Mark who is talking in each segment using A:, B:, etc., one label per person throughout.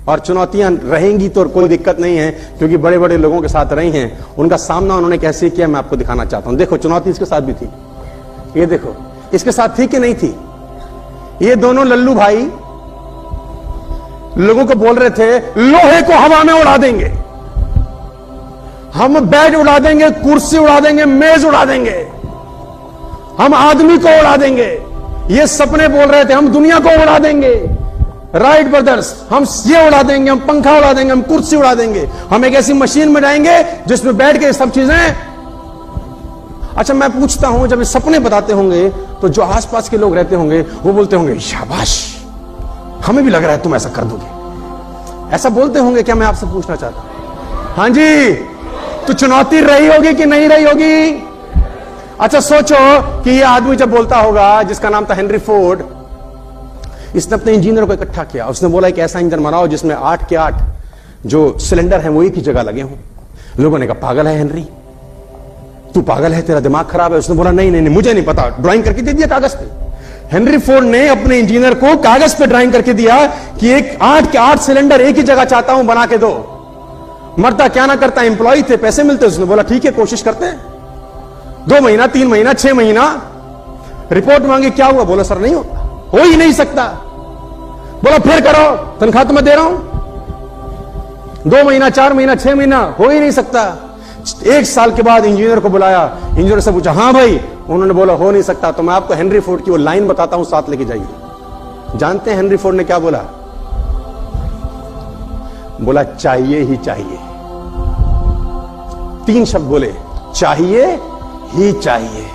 A: और चुनौतियां रहेंगी तो कोई दिक्कत नहीं है, क्योंकि बड़े बड़े लोगों के साथ रही हैं, उनका सामना उन्होंने कैसे किया मैं आपको दिखाना चाहता हूं। देखो चुनौती इसके साथ भी थी, ये देखो इसके साथ थी कि नहीं थी। ये दोनों लल्लू भाई लोगों को बोल रहे थे लोहे को हवा में उड़ा देंगे, हम बेड उड़ा देंगे, कुर्सी उड़ा देंगे, मेज उड़ा देंगे, हम आदमी को उड़ा देंगे। ये सपने बोल रहे थे हम दुनिया को उड़ा देंगे। राइट ब्रदर्स, हम ये उड़ा देंगे, हम पंखा उड़ा देंगे, हम कुर्सी उड़ा देंगे, हम एक ऐसी मशीन में जाएंगे जिसमें बैठ के सब चीजें। अच्छा मैं पूछता हूं, जब ये सपने बताते होंगे तो जो आसपास के लोग रहते होंगे वो बोलते होंगे शाबाश, हमें भी लग रहा है तुम ऐसा कर दोगे, ऐसा बोलते होंगे क्या? मैं आपसे पूछना चाहता हूं। हाँ जी, तो चुनौती रही होगी कि नहीं रही होगी? अच्छा सोचो कि ये आदमी जब बोलता होगा, जिसका नाम था हेनरी फोर्ड, इसने अपने इंजीनियर को इकट्ठा किया, उसने बोला एक ऐसा इंजन बनाओ जिसमें 8 के 8 जो सिलेंडर हैं वो एक ही जगह लगे हों। लोगों ने कहा पागल है हेनरी, तू पागल है, तेरा दिमाग खराब है। उसने बोला नहीं नहीं नहीं, मुझे नहीं पता, ड्राइंग करके दे दिया कागज पे। हेनरी फोर्ड ने अपने इंजीनियर को कागज पे ड्राइंग करके दिया कि एक 8 के 8 सिलेंडर एक ही जगह चाहता हूं, बना के दो। मरता क्या ना करता, एम्प्लॉय थे, पैसे मिलते। उसने बोला ठीक है कोशिश करते हैं। 2 महीना, 3 महीना, 6 महीना, रिपोर्ट मांगी, क्या हुआ? बोला सर नहीं होता, हो ही नहीं सकता। बोला फिर करो, तनख्वाह तो मैं दे रहा हूं। 2 महीना, 4 महीना, 6 महीना, हो ही नहीं सकता। 1 साल के बाद इंजीनियर को बुलाया, इंजीनियर से पूछा हाँ भाई, उन्होंने बोला हो नहीं सकता। तो मैं आपको हेनरी फोर्ड की वो लाइन बताता हूं, साथ लेके जाइए। जानते हैं हेनरी फोर्ड ने क्या बोला? बोला चाहिए ही चाहिए। 3 शब्द बोले, चाहिए ही चाहिए।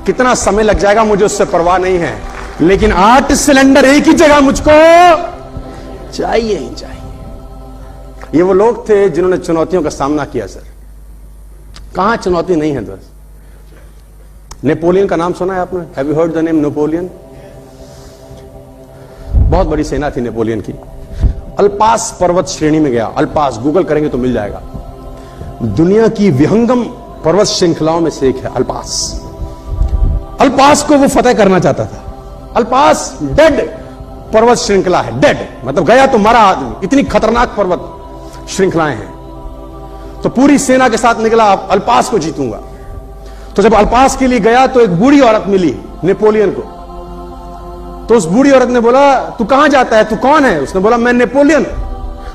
A: कितना समय लग जाएगा मुझे उससे परवाह नहीं है, लेकिन 8 सिलेंडर एक ही जगह मुझको चाहिए ही चाहिए। ये वो लोग थे जिन्होंने चुनौतियों का सामना किया। सर कहां चुनौती नहीं है दोस्त? नेपोलियन का नाम सुना है आपने? Have you heard the name Napoleon? बहुत बड़ी सेना थी नेपोलियन की। अल्पास पर्वत श्रेणी में गया। अल्पास गूगल करेंगे तो मिल जाएगा। दुनिया की विहंगम पर्वत श्रृंखलाओं में से एक है अल्पास। अल्पास को वो फतेह करना चाहता था। अल्पास डेड पर्वत श्रृंखला है, डेड मतलब गया तो मरा आदमी, इतनी खतरनाक पर्वत श्रृंखलाएं हैं। तो पूरी सेना के साथ निकला, अल्पास को जीतूंगा। तो जब अल्पास के लिए गया तो एक बूढ़ी औरत मिली नेपोलियन को। तो उस बूढ़ी औरत ने बोला तू कहां जाता है, तू कौन है? उसने बोला मैं नेपोलियन।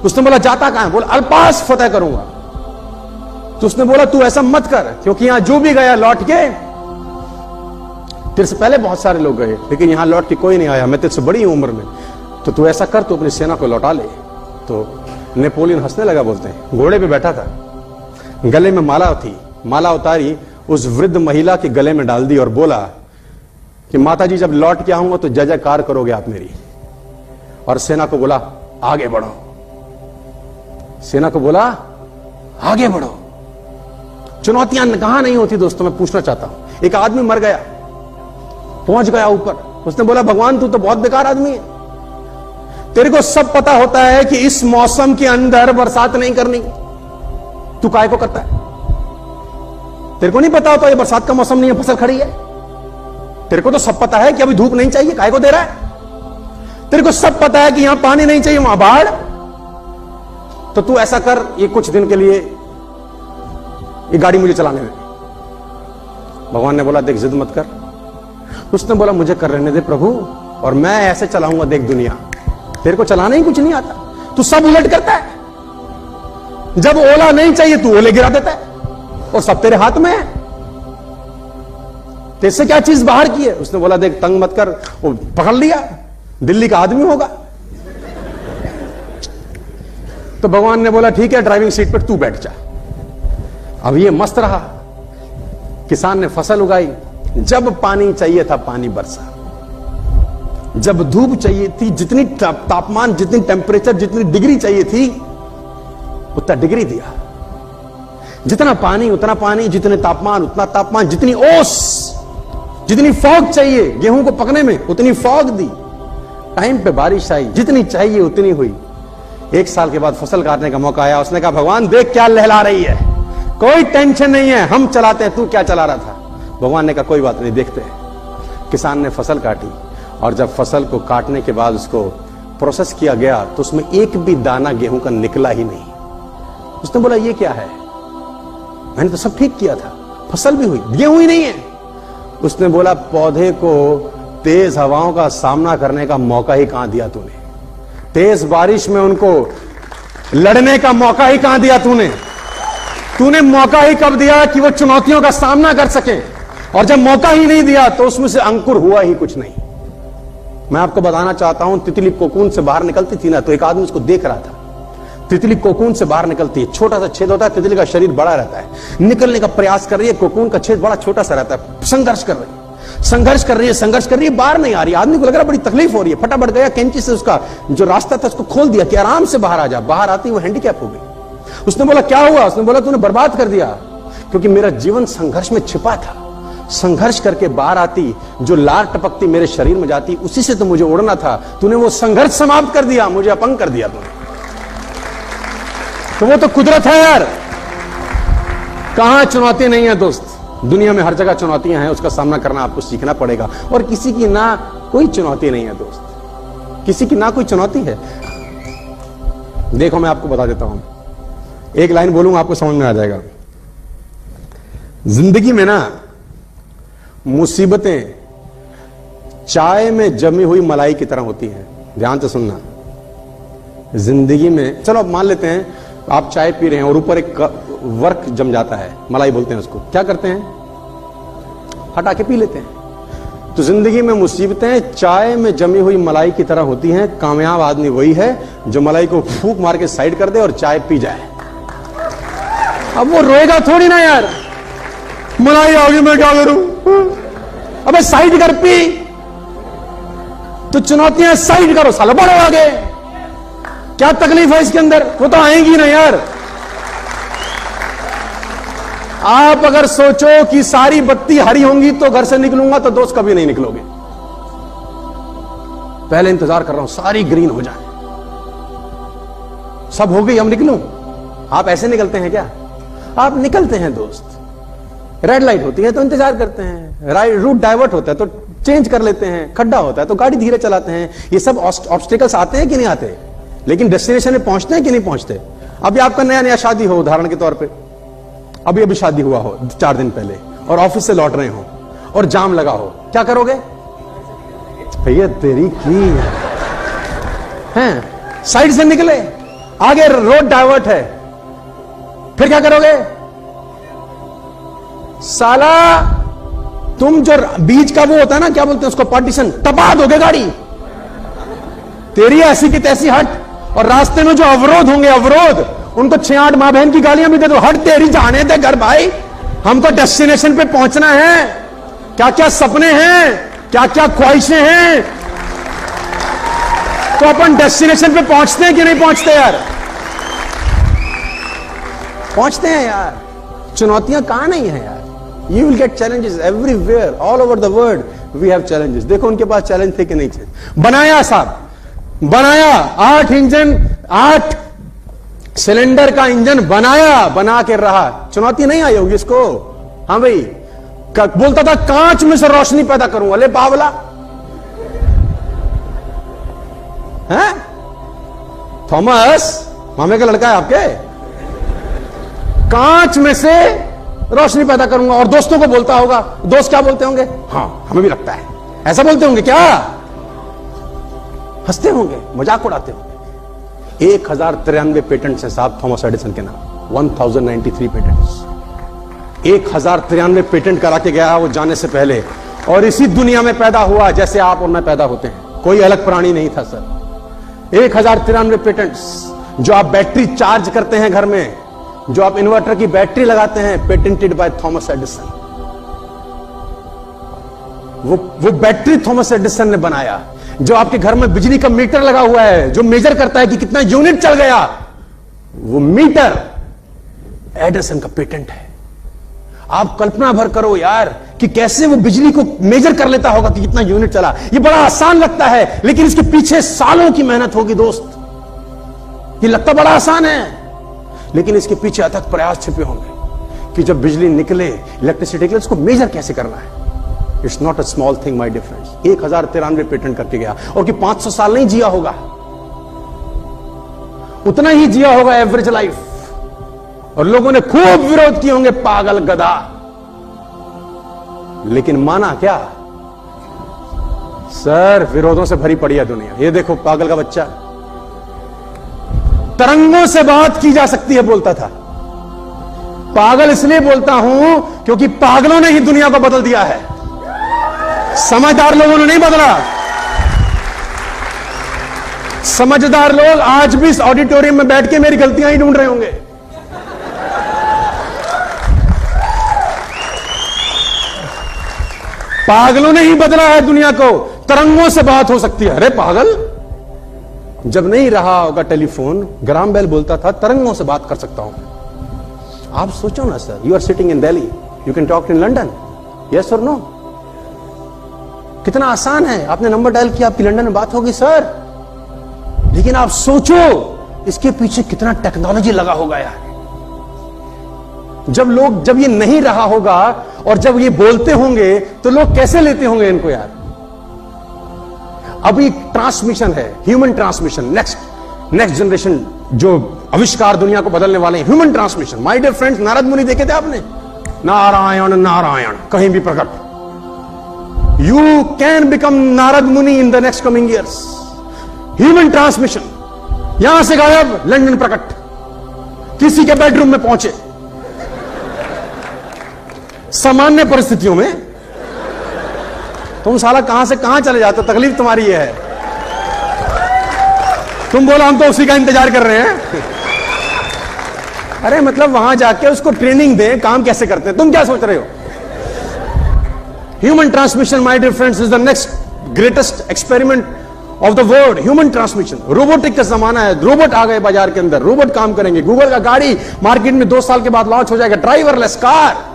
A: उसने बोला जाता कहां है? बोला अल्पास फतेह करूंगा। तो उसने बोला तू ऐसा मत कर, क्योंकि यहां जो भी गया लौट के, तेरे से पहले बहुत सारे लोग गए लेकिन यहां लौट के कोई नहीं आया, मैं तेरे से बड़ी उम्र में, तो तू ऐसा कर, तू अपनी सेना को लौटा ले। तो नेपोलियन हंसने लगा, बोलते हैं घोड़े पे बैठा था, गले में माला थी, माला उतारी, उस वृद्ध महिला के गले में डाल दी और बोला कि माता जी जब लौट के आऊंगा तो जय जयकार करोगे आप मेरी। और सेना को बोला आगे बढ़ो, सेना को बोला आगे बढ़ो। चुनौतियां कहां नहीं होती दोस्तों। मैं पूछना चाहता हूं, एक आदमी मर गया, पहुंच गया ऊपर, उसने बोला भगवान तू तो बहुत बेकार आदमी है, तेरे को सब पता होता है कि इस मौसम के अंदर बरसात नहीं करनी, तू काय को करता है? तेरे को नहीं पता होता ये बरसात का मौसम नहीं है, फसल खड़ी है? तेरे को तो सब पता है कि अभी धूप नहीं चाहिए, काय को दे रहा है? तेरे को सब पता है कि यहां पानी नहीं चाहिए, वहां बाढ़। तो तू ऐसा कर, ये कुछ दिन के लिए ये गाड़ी मुझे चलाने दे। भगवान ने बोला देख जिद मत कर। उसने बोला मुझे कर रहने दे प्रभु, और मैं ऐसे चलाऊंगा देख दुनिया, तेरे को चलाना ही कुछ नहीं आता, तू सब उलट करता है। जब ओला नहीं चाहिए तू ओले गिरा देता है, और सब तेरे हाथ में है, तेरे क्या चीज बाहर की है? उसने बोला देख तंग मत कर, वो पकड़ लिया, दिल्ली का आदमी होगा। तो भगवान ने बोला ठीक है ड्राइविंग सीट पर तू बैठ जा। अब ये मस्त रहा, किसान ने फसल उगाई, जब पानी चाहिए था पानी बरसा, जब धूप चाहिए थी, जितनी तापमान, जितनी टेम्परेचर, जितनी डिग्री चाहिए थी उतना डिग्री दिया, जितना पानी उतना पानी, जितने तापमान उतना तापमान, जितनी ओस, जितनी फॉग चाहिए गेहूं को पकने में उतनी फॉग दी, टाइम पे बारिश आई, जितनी चाहिए उतनी हुई। 1 साल के बाद फसल काटने का मौका आया, उसने कहा भगवान देख क्या लहला रही है, कोई टेंशन नहीं है, हम चलाते हैं, तू क्या चला रहा था? भगवान ने कहा कोई बात नहीं देखते हैं। किसान ने फसल काटी, और जब फसल को काटने के बाद उसको प्रोसेस किया गया तो उसमें एक भी दाना गेहूं का निकला ही नहीं। उसने बोला ये क्या है, मैंने तो सब ठीक किया था, फसल भी हुई, गेहूं ही नहीं है। उसने बोला पौधे को तेज हवाओं का सामना करने का मौका ही कहां दिया तूने, तेज बारिश में उनको लड़ने का मौका ही कहां दिया तूने मौका ही कब दिया कि वो चुनौतियों का सामना कर सके, और जब मौका ही नहीं दिया तो उसमें से अंकुर हुआ ही कुछ नहीं। मैं आपको बताना चाहता हूं, तितली कोकून से बाहर निकलती थी ना, तो एक आदमी उसको देख रहा था। तितली कोकून से बाहर निकलती है, छोटा सा छेद होता है, तितली का शरीर बड़ा रहता है, निकलने का प्रयास कर रही है, कोकून का छेद बड़ा छोटा सा रहता है, संघर्ष कर रही है, बाहर नहीं आ रही। आदमी को लग रहा है बड़ी तकलीफ हो रही है, फटाफट गया कैंची से उसका जो रास्ता था उसको खोल दिया कि आराम से बाहर आ जा। बाहर आती वो हैंडीकैप हो गई। उसने बोला क्या हुआ? उसने बोला तूने बर्बाद कर दिया, क्योंकि मेरा जीवन संघर्ष में छिपा था। संघर्ष करके बाहर आती, जो लार टपकती मेरे शरीर में जाती, उसी से तो मुझे उड़ना था। तूने वो संघर्ष समाप्त कर दिया, मुझे अपंग कर दिया तूने। तो वो तो कुदरत है यार। कहां चुनौती नहीं है दोस्त, दुनिया में हर जगह चुनौतियां हैं, उसका सामना करना आपको सीखना पड़ेगा। और किसी की ना कोई चुनौती नहीं है दोस्त, किसी की ना कोई चुनौती है। देखो मैं आपको बता देता हूं, एक लाइन बोलूंगा आपको समझ में आ जाएगा। जिंदगी में ना मुसीबतें चाय में जमी हुई मलाई की तरह होती हैं। ध्यान से सुनना, जिंदगी में चलो मान लेते हैं आप चाय पी रहे हैं और ऊपर एक वर्क जम जाता है, मलाई बोलते हैं उसको, क्या करते हैं? हटा के पी लेते हैं। तो जिंदगी में मुसीबतें चाय में जमी हुई मलाई की तरह होती हैं। कामयाब आदमी वही है जो मलाई को फूंक मार के साइड कर दे और चाय पी जाए। अब वो रोएगा थोड़ी ना यार, मलाई आ गई मैं क्या करूं, अबे साइड कर, पी। तो चुनौतियां साइड करो साला, बढ़ो आगे, क्या तकलीफ है इसके अंदर? वो तो आएंगी ना यार। आप अगर सोचो कि सारी बत्ती हरी होंगी तो घर से निकलूंगा, तो दोस्त कभी नहीं निकलोगे। पहले इंतजार कर रहा हूं सारी ग्रीन हो जाए, सब हो गई, हम निकलूं। आप ऐसे निकलते हैं क्या? आप निकलते हैं दोस्त। रेड लाइट होती है तो इंतजार करते हैं, रूट डाइवर्ट होता है तो चेंज कर लेते हैं, खड्डा होता है तो गाड़ी धीरे चलाते हैं। ये सब ऑब्स्टिकल्स आते हैं कि नहीं आते, लेकिन डेस्टिनेशन में पहुंचते हैं कि नहीं पहुंचते। अभी आपका नया नया शादी हो, उदाहरण के तौर पे अभी शादी हुआ हो 4 दिन पहले, और ऑफिस से लौट रहे हो और जाम लगा हो, क्या करोगे? भैया तेरी की हैं, साइड से निकले, आगे रोड डाइवर्ट है, फिर क्या करोगे? साला तुम जो बीच का वो होता है ना, क्या बोलते हैं उसको, पार्टीशन, टपा दोगे गाड़ी। तेरी ऐसी की तैसी हट, और रास्ते में जो अवरोध होंगे, अवरोध, उनको 6-8 माँ बहन की गालियां भी दे दो, हट तेरी, जाने दे घर भाई, हमको डेस्टिनेशन पे पहुंचना है। क्या क्या सपने हैं, क्या क्या ख्वाहिशें हैं, तो अपन डेस्टिनेशन पे पहुंचते हैं कि नहीं पहुंचते यार? पहुंचते हैं यार। चुनौतियां कहां नहीं है यार। You will get challenges everywhere, all over the world we have challenges. देखो उनके पास चैलेंज थे कि नहीं थे? बनाया साहब, बनाया 8 इंजन, 8 सिलेंडर का इंजन बनाया, बना के रहा, चुनौती नहीं आई होगी इसको। हाँ भाई, बोलता था कांच में से रोशनी पैदा करूंगा, ले बावला है। थॉमस मामे का लड़का है आपके, कांच में से रोशनी पैदा करूंगा, और दोस्तों को बोलता होगा, दोस्त क्या बोलते होंगे? हाँ हमें भी लगता है, ऐसा बोलते होंगे क्या? हंसते होंगे, मजाक उड़ाते होंगे। 1093 पेटेंट्स हैं साहब थॉमस एडिसन के नाम, 1093 पेटेंट्स। 1093 पेटेंट करा के गया वो जाने से पहले, और इसी दुनिया में पैदा हुआ जैसे आप और मैं पैदा होते हैं, कोई अलग प्राणी नहीं था सर। 1093 पेटेंट्स। जो आप बैटरी चार्ज करते हैं घर में, जो आप इन्वर्टर की बैटरी लगाते हैं, पेटेंटेड बाय थॉमस एडिसन। वो बैटरी थॉमस एडिसन ने बनाया। जो आपके घर में बिजली का मीटर लगा हुआ है, जो मेजर करता है कि कितना यूनिट चल गया, वो मीटर एडिसन का पेटेंट है। आप कल्पना भर करो यार कि कैसे वो बिजली को मेजर कर लेता होगा कि कितना यूनिट चला। ये बड़ा आसान लगता है, लेकिन इसके पीछे सालों की मेहनत होगी दोस्त। ये लगता बड़ा आसान है, लेकिन इसके पीछे अथक प्रयास छिपे होंगे कि जब बिजली निकले, इलेक्ट्रिसिटी निकले, उसको मेजर कैसे करना है। It's not a small thing my difference. 1093 patent करके गया, और कि 500 साल नहीं जिया होगा, उतना ही जिया होगा एवरेज लाइफ, और लोगों ने खूब विरोध किए होंगे, पागल गधा, लेकिन माना क्या? सर विरोधों से भरी पड़ी है दुनिया। ये देखो पागल का बच्चा, तरंगों से बात की जा सकती है बोलता था। पागल इसलिए बोलता हूं क्योंकि पागलों ने ही दुनिया को बदल दिया है, समझदार लोगों ने नहीं बदला। समझदार लोग आज भी इस ऑडिटोरियम में बैठ के मेरी गलतियां ही ढूंढ रहे होंगे। पागलों ने ही बदला है दुनिया को, तरंगों से बात हो सकती है। अरे पागल, जब नहीं रहा होगा टेलीफोन, ग्राम बेल बोलता था तरंगों से बात कर सकता हूं। आप सोचो ना sir, you are sitting in Delhi, you can talk in London, yes और नो? कितना आसान है, आपने नंबर डायल किया, आपकी लंदन में बात होगी सर। लेकिन आप सोचो इसके पीछे कितना टेक्नोलॉजी लगा होगा यार। जब ये नहीं रहा होगा और जब ये बोलते होंगे तो लोग कैसे लेते होंगे इनको यार। अभी ट्रांसमिशन है, ह्यूमन ट्रांसमिशन, नेक्स्ट जनरेशन जो आविष्कार दुनिया को बदलने वाले हैं, human transmission. My dear friends, Narad Muni देखे थे आपने? नारायण नारायण कहीं भी प्रकट। यू कैन बिकम नारद मुनि in the next coming years. Human transmission, यहां से गायब, लंदन प्रकट, किसी के बेडरूम में पहुंचे। सामान्य परिस्थितियों में तुम साला कहां से कहां चले जाते हो, तकलीफ तुम्हारी ये है। तुम बोलो हम तो उसी का इंतजार कर रहे हैं। अरे मतलब वहां जाके उसको ट्रेनिंग दें, काम कैसे करते हैं, तुम क्या सोच रहे हो? Human transmission my dear friends is the next greatest experiment of the world. Human transmission, robotic का जमाना है, रोबोट आ गए बाजार के अंदर, रोबोट काम करेंगे। गूगल का गाड़ी मार्केट में 2 साल के बाद लॉन्च हो जाएगा, ड्राइवरलेस कार।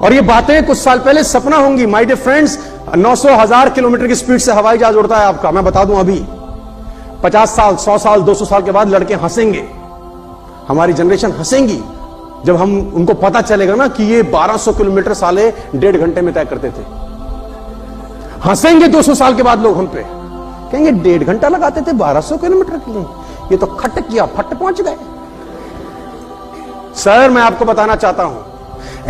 A: और ये बातें कुछ साल पहले सपना होंगी। माय डियर फ्रेंड्स, 900,000 किलोमीटर की स्पीड से हवाई जहाज उड़ता है आपका, मैं बता दूं अभी। 50 साल, 100 साल, 200 साल के बाद लड़के हंसेंगे, हमारी जनरेशन हंसेंगी जब हम उनको पता चलेगा ना कि ये 1200 किलोमीटर साले 1.5 घंटे में तय करते थे। हंसेंगे 200 साल के बाद लोग हम पे, कहेंगे 1.5 घंटा लगाते थे 1200 किलोमीटर के लिए, ये तो खट किया फट पहुंच गए। सर मैं आपको बताना चाहता हूं,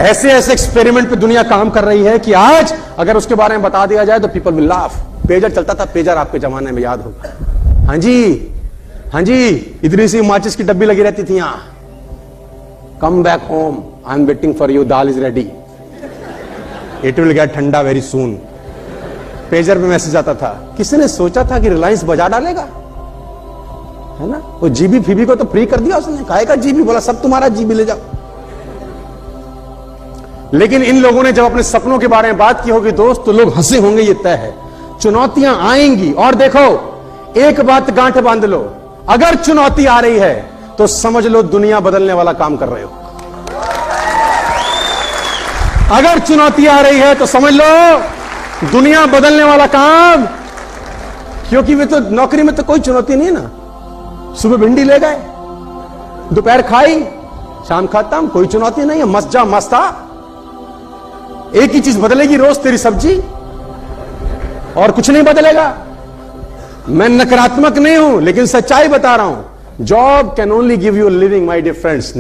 A: ऐसे ऐसे एक्सपेरिमेंट पे दुनिया काम कर रही है कि आज अगर उसके बारे में बता दिया जाए तो पीपल विल लाफ। पेजर चलता था, पेजर आपके जमाने में याद होगा। हाँ जी, इतनी सी माचिस की डब्बी लगी रहती थी यहां, come back home, I am waiting for you, dal is ready, it will get ठंडा वेरी सून। पेजर पे मैसेज आता था। किसी ने सोचा था कि रिलायंस बजा डालेगा, है ना? वो जीबी फीबी को तो फ्री कर दिया उसने, काहे जीबी, बोला सब तुम्हारा जीबी ले जाओ। लेकिन इन लोगों ने जब अपने सपनों के बारे में बात की होगी दोस्त, तो लोग हंसे होंगे, ये तय है। चुनौतियां आएंगी, और देखो एक बात गांठ बांध लो, अगर चुनौती आ रही है तो समझ लो दुनिया बदलने वाला काम कर रहे हो। अगर चुनौती आ रही है तो समझ लो दुनिया बदलने वाला काम, क्योंकि वे तो नौकरी में तो कोई चुनौती नहीं है ना। सुबह भिंडी ले गए, दोपहर खाई, शाम खत्म, कोई चुनौती नहीं है, मस्त जा मस्त आ। एक ही चीज बदलेगी रोज, तेरी सब्जी, और कुछ नहीं बदलेगा। मैं नकारात्मक नहीं हूं, लेकिन सच्चाई बता रहा हूं। Job can only give you living my dear friends.